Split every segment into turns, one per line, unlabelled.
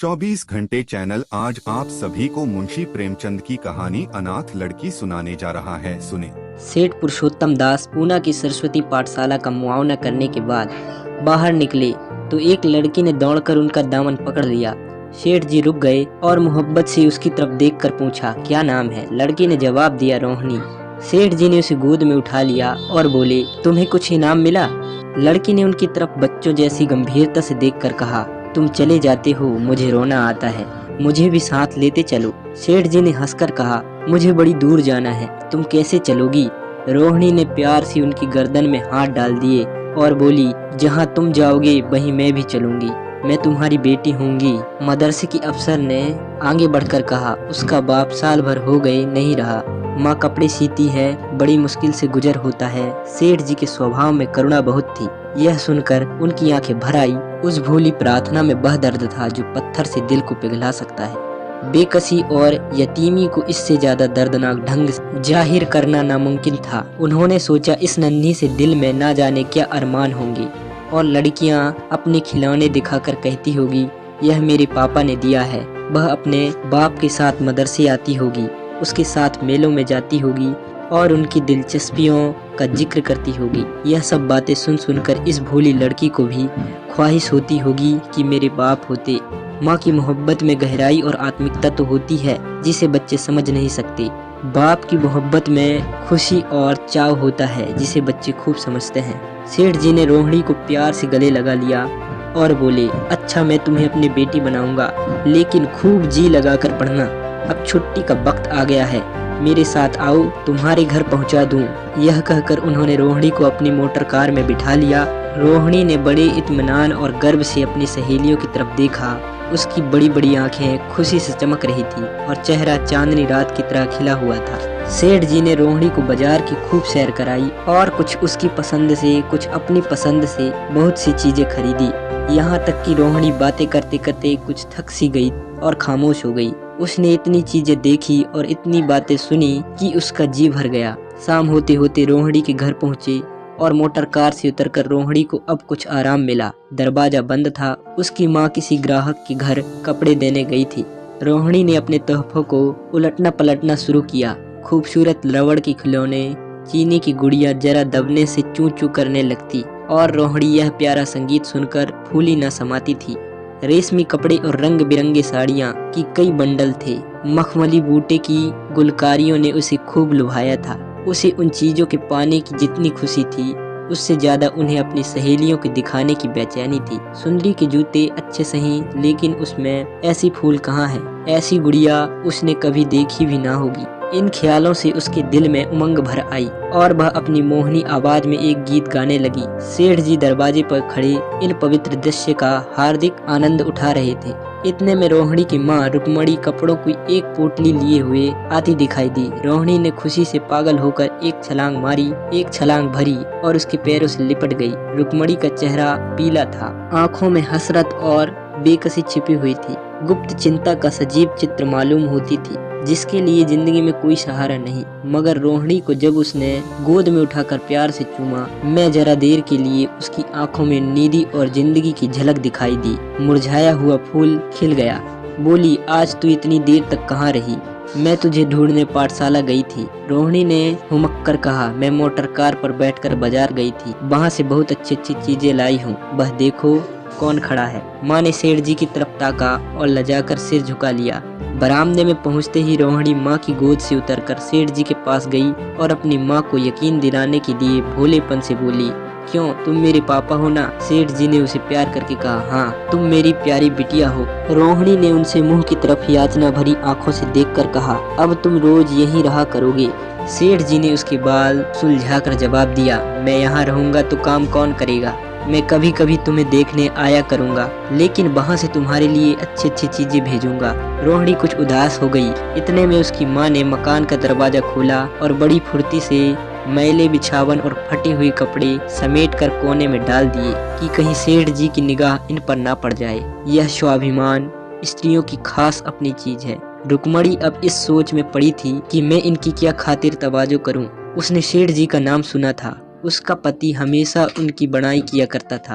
24 घंटे चैनल आज आप सभी को मुंशी प्रेमचंद की कहानी अनाथ लड़की सुनाने जा रहा है। सुने।
सेठ पुरुषोत्तम दास पूना की सरस्वती पाठशाला का मुआयना करने के बाद बाहर निकले तो एक लड़की ने दौड़कर उनका दामन पकड़ लिया। सेठ जी रुक गए और मोहब्बत से उसकी तरफ देखकर पूछा, क्या नाम है? लड़की ने जवाब दिया, रोहिणी। सेठ जी ने उसे गोद में उठा लिया और बोले, तुम्हें कुछ इनाम मिला? लड़की ने उनकी तरफ बच्चों जैसी गंभीरता से देखकर कहा, तुम चले जाते हो, मुझे रोना आता है, मुझे भी साथ लेते चलो। सेठ जी ने हंसकर कहा, मुझे बड़ी दूर जाना है, तुम कैसे चलोगी? रोहिणी ने प्यार से उनकी गर्दन में हाथ डाल दिए और बोली, जहाँ तुम जाओगे वहीं मैं भी चलूंगी, मैं तुम्हारी बेटी होंगी। मदरसे की अफसर ने आगे बढ़कर कहा, उसका बाप साल भर हो गए नहीं रहा, माँ कपड़े सीती है, बड़ी मुश्किल से गुजर होता है। सेठ जी के स्वभाव में करुणा बहुत थी। यह सुनकर उनकी आंखें भर आई। उस भोली प्रार्थना में वह दर्द था जो पत्थर से दिल को पिघला सकता है। बेकसी और यतीमी को इससे ज्यादा दर्दनाक ढंग से जाहिर करना नामुमकिन था। उन्होंने सोचा, इस नन्ही से दिल में ना जाने क्या अरमान होंगे और लड़कियां अपने खिलौने दिखाकर कहती होगी, यह मेरे पापा ने दिया है। वह अपने बाप के साथ मदरसे आती होगी, उसके साथ मेलों में जाती होगी और उनकी दिलचस्पियों का जिक्र करती होगी। यह सब बातें सुन सुनकर इस भोली लड़की को भी ख्वाहिश होती होगी कि मेरे बाप होते। माँ की मोहब्बत में गहराई और आत्मिकता तो होती है जिसे बच्चे समझ नहीं सकते। बाप की मोहब्बत में खुशी और चाव होता है जिसे बच्चे खूब समझते हैं। सेठ जी ने रोहिणी को प्यार से गले लगा लिया और बोले, अच्छा मैं तुम्हें अपनी बेटी बनाऊंगा, लेकिन खूब जी लगाकर पढ़ना। अब छुट्टी का वक्त आ गया है, मेरे साथ आओ, तुम्हारे घर पहुंचा दूं। यह कहकर उन्होंने रोहिणी को अपनी मोटर कार में बिठा लिया। रोहिणी ने बड़े इत्मीनान और गर्व से अपनी सहेलियों की तरफ देखा। उसकी बड़ी बड़ी आंखें खुशी से चमक रही थी और चेहरा चांदनी रात की तरह खिला हुआ था। सेठ जी ने रोहिणी को बाजार की खूब सैर कराई और कुछ उसकी पसंद से, कुछ अपनी पसंद से बहुत सी चीजें खरीदी। यहाँ तक कि रोहिणी बातें करते करते कुछ थक सी गई और खामोश हो गई। उसने इतनी चीजें देखी और इतनी बातें सुनी कि उसका जी भर गया। शाम होते होते रोहिणी के घर पहुँचे और मोटर कार से उतरकर रोहिणी को अब कुछ आराम मिला। दरवाजा बंद था। उसकी माँ किसी ग्राहक के घर कपड़े देने गई थी। रोहिणी ने अपने तोहफों को उलटना पलटना शुरू किया। खूबसूरत रबड़ के खिलौने, चीनी की गुड़िया जरा दबने से चू चू करने लगती और रोहिणी यह प्यारा संगीत सुनकर फूली न समाती थी। रेशमी कपड़े और रंग बिरंगे साड़ियाँ की कई बंडल थे। मखमली बूटे की गुलकारियों ने उसे खूब लुभाया था। उसे उन चीजों के पाने की जितनी खुशी थी, उससे ज्यादा उन्हें अपनी सहेलियों के दिखाने की बेचैनी थी। सुंदरी के जूते अच्छे सही, लेकिन उसमें ऐसी फूल कहाँ है? ऐसी गुड़िया उसने कभी देखी भी ना होगी। इन ख्यालों से उसके दिल में उमंग भर आई और वह अपनी मोहनी आवाज में एक गीत गाने लगी। सेठ जी दरवाजे पर खड़े इन पवित्र दृश्य का हार्दिक आनंद उठा रहे थे। इतने में रोहिणी की माँ रुक्मणी कपड़ों की एक पोटली लिए हुए आती दिखाई दी। रोहिणी ने खुशी से पागल होकर एक छलांग मारी, एक छलांग भरी और उसके पैरों से लिपट गई। रुक्मणी का चेहरा पीला था, आंखों में हसरत और बेकसी छिपी हुई थी। गुप्त चिंता का सजीव चित्र मालूम होती थी, जिसके लिए जिंदगी में कोई सहारा नहीं। मगर रोहिणी को जब उसने गोद में उठाकर प्यार से चूमा, मैं जरा देर के लिए उसकी आंखों में नींदी और जिंदगी की झलक दिखाई दी। मुरझाया हुआ फूल खिल गया। बोली, आज तू इतनी देर तक कहाँ रही? मैं तुझे ढूंढने पाठशाला गई थी। रोहिणी ने हुमक कर कहा, मैं मोटर कार पर बैठकर बाजार गई थी, वहाँ से बहुत अच्छी अच्छी चीजें लाई हूँ। वह देखो कौन खड़ा है। माँ ने सेठ जी की तरफ ताका और लजाकर सिर झुका लिया। बरामदे में पहुंचते ही रोहिणी माँ की गोद से उतरकर सेठ जी के पास गई और अपनी माँ को यकीन दिलाने के लिए भोलेपन से बोली, क्यों, तुम मेरे पापा हो ना? सेठ जी ने उसे प्यार करके कहा, हाँ, तुम मेरी प्यारी बिटिया हो। रोहिणी ने उनसे मुंह की तरफ याचना भरी आंखों से देखकर कहा, अब तुम रोज यहीं रहा करोगे? सेठ जी ने उसके बाल सुलझाकर जवाब दिया, मैं यहाँ रहूंगा तो काम कौन करेगा? मैं कभी कभी तुम्हें देखने आया करूंगा, लेकिन वहाँ से तुम्हारे लिए अच्छी अच्छी चीजें भेजूंगा। रोहिणी कुछ उदास हो गई। इतने में उसकी माँ ने मकान का दरवाजा खोला और बड़ी फुर्ती से मैले बिछावन और फटे हुए कपड़े समेट कर कोने में डाल दिए कि कहीं सेठ जी की निगाह इन पर ना पड़ जाए। यह स्वाभिमान स्त्रियों की खास अपनी चीज है। रुक्मणी अब इस सोच में पड़ी थी कि मैं इनकी क्या खातिर तवाजो करूं। उसने सेठ जी का नाम सुना था। उसका पति हमेशा उनकी बड़ाई किया करता था।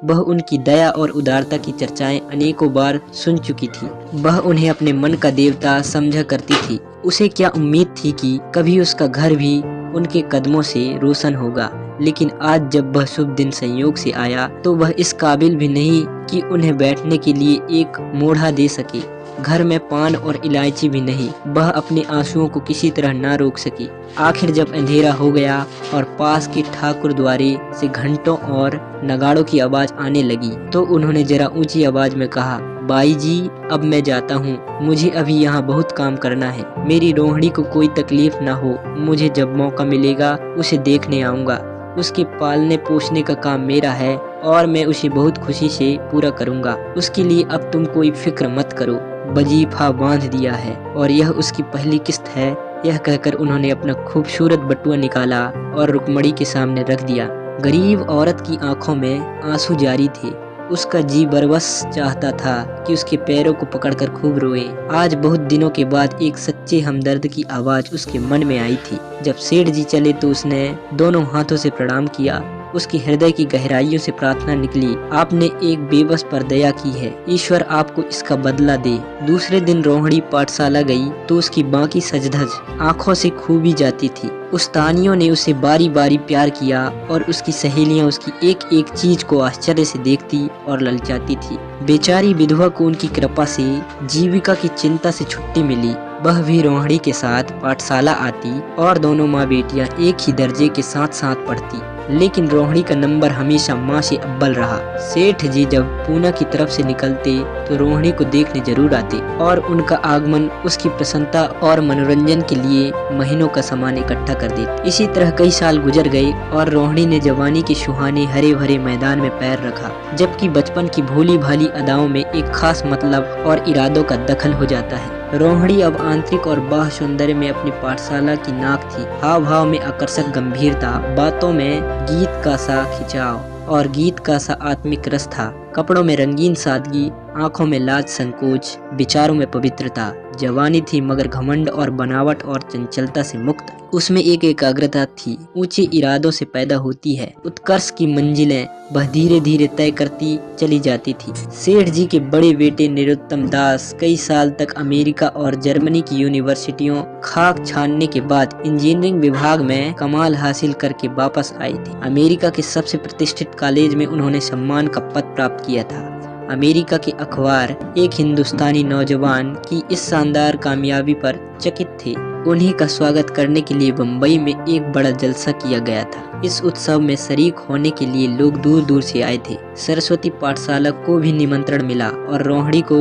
वह उनकी दया और उदारता की चर्चाएं अनेकों बार सुन चुकी थी। वह उन्हें अपने मन का देवता समझा करती थी। उसे क्या उम्मीद थी कि कभी उसका घर भी उनके कदमों से रोशन होगा, लेकिन आज जब वह शुभ दिन संयोग से आया तो वह इस काबिल भी नहीं कि उन्हें बैठने के लिए एक मोढ़ा दे सके। घर में पान और इलायची भी नहीं। वह अपने आंसुओं को किसी तरह ना रोक सकी। आखिर जब अंधेरा हो गया और पास के ठाकुर द्वारे से घंटों और नगाड़ों की आवाज आने लगी तो उन्होंने जरा ऊंची आवाज में कहा, बाई जी, अब मैं जाता हूँ। मुझे अभी यहाँ बहुत काम करना है। मेरी रोहिणी को कोई तकलीफ ना हो। मुझे जब मौका मिलेगा उसे देखने आऊँगा। उसके पालने पोषने का काम मेरा है और मैं उसे बहुत खुशी से पूरा करूँगा। उसके लिए अब तुम कोई फिक्र मत करो। वजीफा बांध दिया है और यह उसकी पहली किस्त है। यह कहकर उन्होंने अपना खूबसूरत बटुआ निकाला और रुक्मणी के सामने रख दिया। गरीब औरत की आंखों में आंसू जारी थे। उसका जी बरबस चाहता था कि उसके पैरों को पकड़कर खूब रोए। आज बहुत दिनों के बाद एक सच्चे हमदर्द की आवाज उसके मन में आई थी। जब सेठ जी चले तो उसने दोनों हाथों से प्रणाम किया। उसके हृदय की गहराइयों से प्रार्थना निकली, आपने एक बेबस पर दया की है। ईश्वर आपको इसका बदला दे। दूसरे दिन रोहिणी पाठशाला गई तो उसकी बाकी सजधज आंखों से खूबी जाती थी। उस्तानियों ने उसे बारी बारी प्यार किया और उसकी सहेलियां उसकी एक एक चीज को आश्चर्य से देखती और ललचाती थी। बेचारी विधवा को उनकी कृपा से जीविका की चिंता से छुट्टी मिली। वह भी रोहिणी के साथ पाठशाला आती और दोनों माँ बेटियां एक ही दर्जे के साथ साथ पढ़ती। लेकिन रोहिणी का नंबर हमेशा माँ से अव्वल रहा। सेठ जी जब पूना की तरफ से निकलते तो रोहिणी को देखने जरूर आते और उनका आगमन उसकी प्रसन्नता और मनोरंजन के लिए महीनों का सामान इकट्ठा कर देते। इसी तरह कई साल गुजर गए और रोहिणी ने जवानी के सुहाने हरे भरे मैदान में पैर रखा, जबकि बचपन की भोली भाली अदाओं में एक खास मतलब और इरादों का दखल हो जाता है। रोहिणी अब आंतरिक और बाह्य सौंदर्य में अपनी पाठशाला की नाक थी। हाव भाव में आकर्षक गंभीरता, बातों में गीत का सा खिंचाव और गीत का सा आत्मिक रस था। कपड़ों में रंगीन सादगी, आंखों में लाज संकोच, विचारों में पवित्रता। जवानी थी मगर घमंड और बनावट और चंचलता से मुक्त। उसमें एक एकाग्रता थी, ऊंचे इरादों से पैदा होती है। उत्कर्ष की मंजिलें वह धीरे धीरे तय करती चली जाती थी। सेठ जी के बड़े बेटे निरुत्तम दास कई साल तक अमेरिका और जर्मनी की यूनिवर्सिटियों खाक छानने के बाद इंजीनियरिंग विभाग में कमाल हासिल करके वापस आए थे। अमेरिका के सबसे प्रतिष्ठित कॉलेज में उन्होंने सम्मान का पद प्राप्त किया था। अमेरिका के अखबार एक हिंदुस्तानी नौजवान की इस शानदार कामयाबी पर चकित थे। उन्हीं का स्वागत करने के लिए बम्बई में एक बड़ा जलसा किया गया था। इस उत्सव में शरीक होने के लिए लोग दूर दूर से आए थे। सरस्वती पाठशाला को भी निमंत्रण मिला और रोहिणी को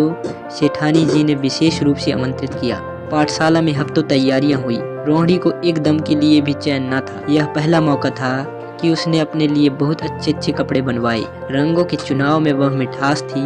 सेठानी जी ने विशेष रूप से आमंत्रित किया। पाठशाला में हफ्तों तैयारियां हुई। रोहिणी को एक दम के लिए भी चैन न था। यह पहला मौका था कि उसने अपने लिए बहुत अच्छे अच्छे कपड़े बनवाए। रंगों के चुनाव में वह मिठास थी,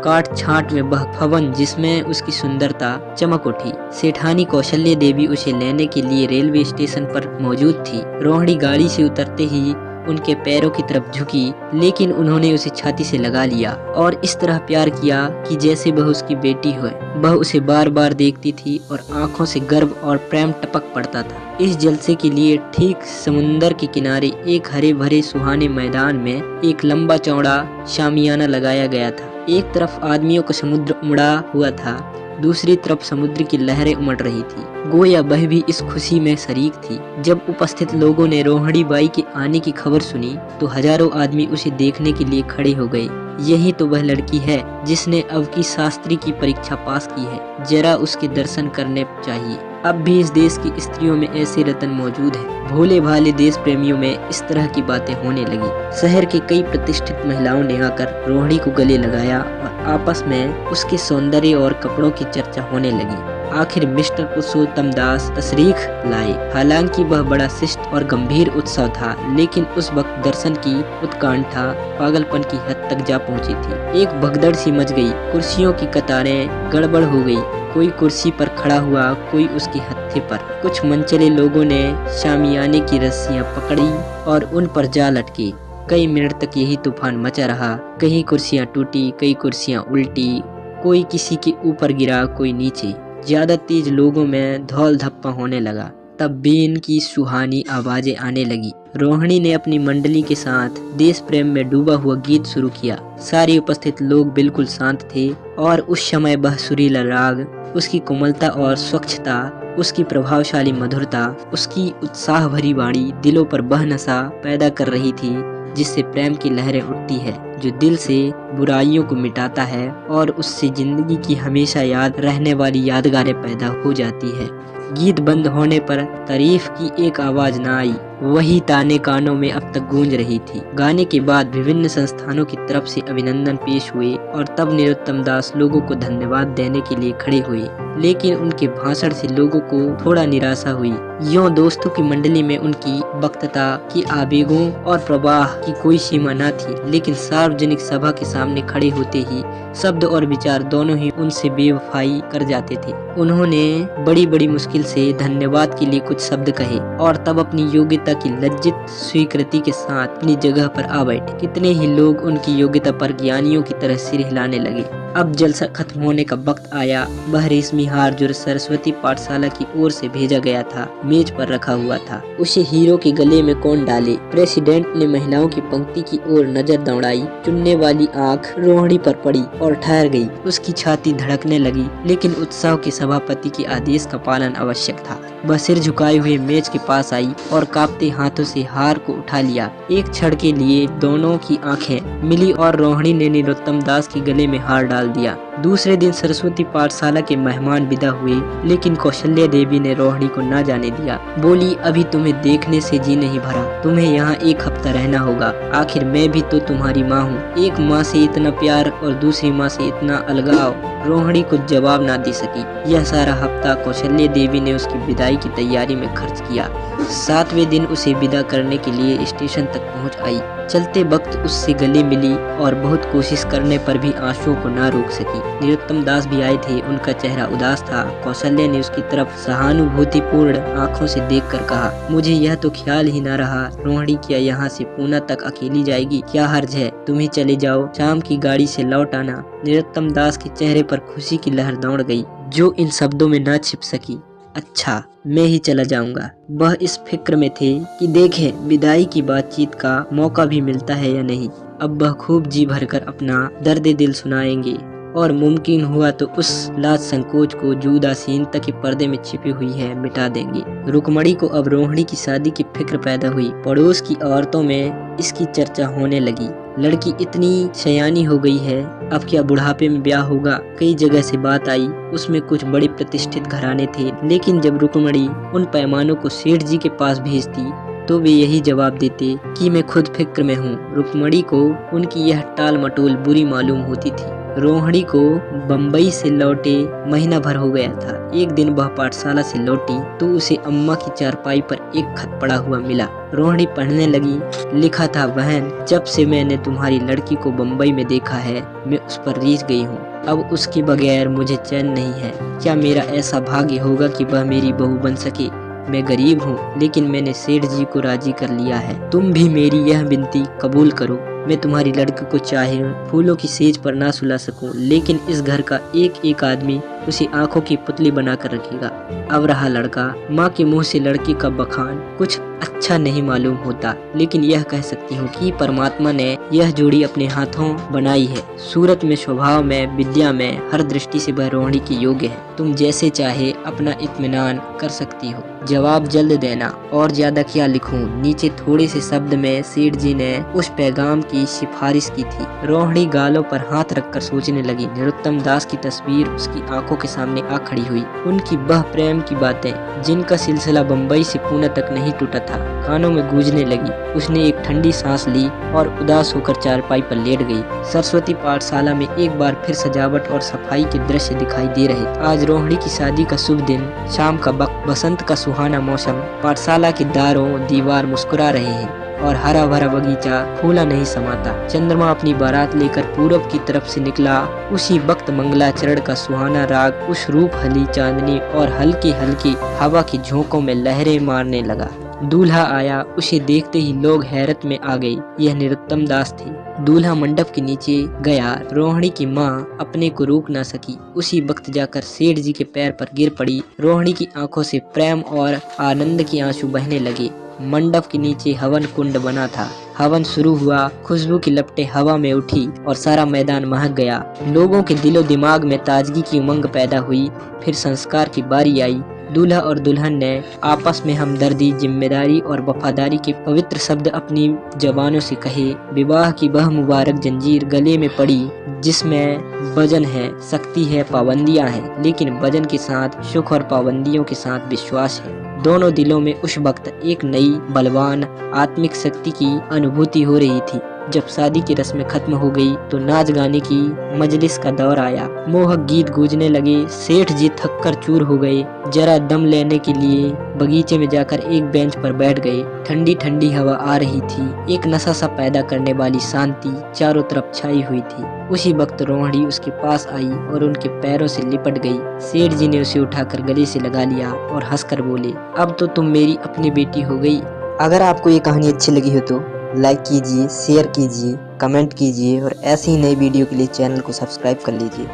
काट छांट में वह फवन जिसमें उसकी सुंदरता चमक उठी। सेठानी कौशल्य देवी उसे लेने के लिए रेलवे स्टेशन पर मौजूद थी। रोहिणी गाड़ी से उतरते ही उनके पैरों की तरफ झुकी, लेकिन उन्होंने उसे छाती से लगा लिया और इस तरह प्यार किया कि जैसे वह उसकी बेटी हो। वह उसे बार बार देखती थी और आंखों से गर्व और प्रेम टपक पड़ता था। इस जलसे के लिए ठीक समुंदर के किनारे एक हरे भरे सुहाने मैदान में एक लंबा चौड़ा शामियाना लगाया गया था। एक तरफ आदमियों का समुद्र उमड़ा हुआ था, दूसरी तरफ समुद्र की लहरें उमड़ रही थी। गोया वह भी इस खुशी में शरीक थी। जब उपस्थित लोगों ने रोहिणी बाई के आने की खबर सुनी तो हजारों आदमी उसे देखने के लिए खड़े हो गए। यही तो वह लड़की है जिसने अब की शास्त्री की परीक्षा पास की है। जरा उसके दर्शन करने चाहिए। अब भी इस देश की स्त्रियों में ऐसे रतन मौजूद है। भोले भाले देश प्रेमियों में इस तरह की बातें होने लगी। शहर के कई प्रतिष्ठित महिलाओं ने आकर रोहिणी को गले लगाया और आपस में उसके सौंदर्य और कपड़ों की चर्चा होने लगी। आखिर मिस्टर पुरुषोत्तम दास तशरीफ लाए। हालांकि वह बड़ा शिष्ट और गंभीर उत्सव था, लेकिन उस वक्त दर्शन की उत्कंठा पागलपन की हद तक जा पहुंची थी। एक भगदड़ सी मच गई। कुर्सियों की कतारें गड़बड़ हो गई। कोई कुर्सी पर खड़ा हुआ, कोई उसके हत्थे पर। कुछ मनचले लोगों ने शामियाने की रस्सियां पकड़ी और उन पर जा लटकी। कई मिनट तक यही तूफान मचा रहा। कहीं कुर्सियां टूटी, कई कुर्सियां उल्टी, कोई किसी के ऊपर गिरा, कोई नीचे। ज्यादा तेज लोगों में धौल धप्पा होने लगा। तब भी इनकी सुहानी आवाजें आने लगी। रोहिणी ने अपनी मंडली के साथ देश प्रेम में डूबा हुआ गीत शुरू किया। सारे उपस्थित लोग बिल्कुल शांत थे और उस समय वह सुरीला राग, उसकी कोमलता और स्वच्छता, उसकी प्रभावशाली मधुरता, उसकी उत्साह भरी वाणी दिलों पर वह नशा पैदा कर रही थी जिससे प्रेम की लहरें उठती है, जो दिल से बुराइयों को मिटाता है और उससे जिंदगी की हमेशा याद रहने वाली यादगारें पैदा हो जाती है। गीत बंद होने पर तारीफ की एक आवाज न आई, वही ताने कानों में अब तक गूंज रही थी। गाने के बाद विभिन्न संस्थानों की तरफ से अभिनंदन पेश हुए और तब नरोत्तम दास लोगों को धन्यवाद देने के लिए खड़े हुए, लेकिन उनके भाषण से लोगों को थोड़ा निराशा हुई। यूं दोस्तों की मंडली में उनकी वक्तृता की आवेगों और प्रवाह की कोई सीमा न थी, लेकिन सार्वजनिक सभा के सामने खड़े होते ही शब्द और विचार दोनों ही उनसे बेवफाई कर जाते थे। उन्होंने बड़ी बड़ी मुश्किल से धन्यवाद के लिए कुछ शब्द कहे और तब अपनी योग्यता की लज्जित स्वीकृति के साथ अपनी जगह पर आ बैठे। कितने ही लोग उनकी योग्यता पर ज्ञानियों की तरह सिर हिलाने लगे। अब जलसा खत्म होने का वक्त आया। वह रेशमी हार जो सरस्वती पाठशाला की ओर से भेजा गया था मेज पर रखा हुआ था। उसे हीरो के गले में कौन डाले? प्रेसिडेंट ने महिलाओं की पंक्ति की ओर नजर दौड़ाई। चुनने वाली आंख रोहिणी पर पड़ी और ठहर गई। उसकी छाती धड़कने लगी, लेकिन उत्सव के सभापति के आदेश का पालन आवश्यक था। वह सिर झुकाए हुए मेज के पास आई और कांपते हाथों से हार को उठा लिया। एक क्षण के लिए दोनों की आंखें मिली और रोहिणी ने नरोत्तम दास के गले में हार डाल दिया। दूसरे दिन सरस्वती पाठशाला के मेहमान विदा हुए, लेकिन कौशल्या देवी ने रोहिणी को न जाने दिया। बोली, अभी तुम्हें देखने से जी नहीं भरा, तुम्हें यहाँ एक हफ्ता रहना होगा। आखिर मैं भी तो तुम्हारी माँ हूँ। एक माँ से इतना प्यार और दूसरी माँ से इतना अलगाव। रोहिणी कुछ जवाब ना दे सकी। यह सारा हफ्ता कौशल्या देवी ने उसकी विदाई की तैयारी में खर्च किया। 7वें दिन उसे विदा करने के लिए स्टेशन तक पहुँच आई। चलते वक्त उससे गले मिली और बहुत कोशिश करने पर भी आंसुओं को ना रोक सकी। नरोत्तम दास भी आए थे। उनका चेहरा उदास था। कौशल्या ने उसकी तरफ सहानुभूतिपूर्ण आंखों से देखकर कहा, मुझे यह तो ख्याल ही ना रहा, रोहिणी क्या यहाँ से पूना तक अकेली जाएगी? क्या हर्ज है? तुम ही चले जाओ, शाम की गाड़ी से लौट आना। नरोत्तम दास के चेहरे पर खुशी की लहर दौड़ गई, जो इन शब्दों में न छिप सकी। अच्छा, मैं ही चला जाऊंगा। वह इस फिक्र में थे कि देखें विदाई की बातचीत का मौका भी मिलता है या नहीं। अब वह खूब जी भरकर अपना दर्द दिल सुनाएंगे और मुमकिन हुआ तो उस लाज संकोच को जो उदासीनता के पर्दे में छिपी हुई है मिटा देंगे। रुक्मणी को अब रोहिणी की शादी की फिक्र पैदा हुई। पड़ोस की औरतों में इसकी चर्चा होने लगी। लड़की इतनी सयानी हो गई है, अब क्या बुढ़ापे में ब्याह होगा? कई जगह से बात आई। उसमें कुछ बड़े प्रतिष्ठित घराने थे, लेकिन जब रुक्मणी उन पैमानों को सेठ जी के पास भेजती तो वे यही जवाब देते कि मैं खुद फिक्र में हूँ। रुक्मणी को उनकी यह टाल मटोल बुरी मालूम होती थी। रोहिणी को बम्बई से लौटे महीना भर हो गया था। एक दिन वह पाठशाला से लौटी तो उसे अम्मा की चारपाई पर एक खत पड़ा हुआ मिला। रोहिणी पढ़ने लगी। लिखा था, बहन, जब से मैंने तुम्हारी लड़की को बम्बई में देखा है मैं उस पर रीझ गई हूँ। अब उसके बगैर मुझे चैन नहीं है। क्या मेरा ऐसा भाग्य होगा कि वह मेरी बहू बन सके? मैं गरीब हूँ, लेकिन मैंने सेठ जी को राजी कर लिया है। तुम भी मेरी यह विनती कबूल करो। मैं तुम्हारी लड़की को चाहे फूलों की सेज पर ना सुला सकूं, लेकिन इस घर का एक एक आदमी उसे आंखों की पुतली बनाकर रखेगा। अब रहा लड़का, माँ के मुंह से लड़की का बखान कुछ अच्छा नहीं मालूम होता, लेकिन यह कह सकती हूँ कि परमात्मा ने यह जोड़ी अपने हाथों बनाई है। सूरत में, स्वभाव में, विद्या में, हर दृष्टि से वह रोहिणी की योग्य है। तुम जैसे चाहे अपना इत्मीनान कर सकती हो। जवाब जल्द देना। और ज्यादा क्या लिखूं? नीचे थोड़े से शब्द में सेठ जी ने उस पैगाम की सिफारिश की थी। रोहिणी गालों पर हाथ रखकर सोचने लगी। नरोत्तम दास की तस्वीर उसकी आंखों के सामने आ खड़ी हुई। उनकी वह प्रेम की बातें जिनका सिलसिला बम्बई से पुणे तक नहीं टूटा था, कानों में गूंजने लगी। उसने एक ठंडी सांस ली और उदास होकर चारपाई पर लेट गई। सरस्वती पाठशाला में एक बार फिर सजावट और सफाई के दृश्य दिखाई दे रहे थे। आज रोहिणी की शादी का शुभ दिन, शाम का वक्त, बसंत का सुहाना मौसम। पाठशाला के दारों दीवार मुस्कुरा रहे हैं और हरा भरा बगीचा फूला नहीं समाता। चंद्रमा अपनी बारात लेकर पूरब की तरफ से निकला। उसी वक्त मंगलाचरण का सुहाना राग उस रूप हली चांदनी और हल्की हल्की हवा की झोंकों में लहरें मारने लगा। दूल्हा आया, उसे देखते ही लोग हैरत में आ गए। यह नरोत्तम दास थे। दूल्हा मंडप के नीचे गया। रोहिणी की माँ अपने को रोक ना सकी। उसी वक्त जाकर सेठ जी के पैर पर गिर पड़ी। रोहिणी की आंखों से प्रेम और आनंद के आंसू बहने लगे। मंडप के नीचे हवन कुंड बना था। हवन शुरू हुआ। खुशबू की लपटें हवा में उठी और सारा मैदान महक गया। लोगों के दिलो दिमाग में ताजगी की उमंग पैदा हुई। फिर संस्कार की बारी आई। दूल्हा और दुल्हन ने आपस में हमदर्दी, जिम्मेदारी और वफादारी के पवित्र शब्द अपनी जबानों से कहे। विवाह की वह मुबारक जंजीर गले में पड़ी जिसमें वजन है, शक्ति है, पाबंदियां हैं, लेकिन वजन के साथ सुख और पाबंदियों के साथ विश्वास है। दोनों दिलों में उस वक्त एक नई बलवान आत्मिक शक्ति की अनुभूति हो रही थी। जब शादी की रस्में खत्म हो गई तो नाच गाने की मजलिस का दौर आया। मोहक गीत गूंजने लगे। सेठ जी थक कर चूर हो गए। जरा दम लेने के लिए बगीचे में जाकर एक बेंच पर बैठ गए। ठंडी ठंडी हवा आ रही थी। एक नशा सा पैदा करने वाली शांति चारों तरफ छाई हुई थी। उसी वक्त रोहिणी उसके पास आई और उनके पैरों से लिपट गई। सेठ जी ने उसे उठाकर गले से लगा लिया और हंसकर बोले, अब तो तुम मेरी अपनी बेटी हो गई।
अगर आपको ये कहानी अच्छी लगी हो तो लाइक कीजिए, शेयर कीजिए, कमेंट कीजिए और ऐसी ही नई वीडियो के लिए चैनल को सब्सक्राइब कर लीजिए।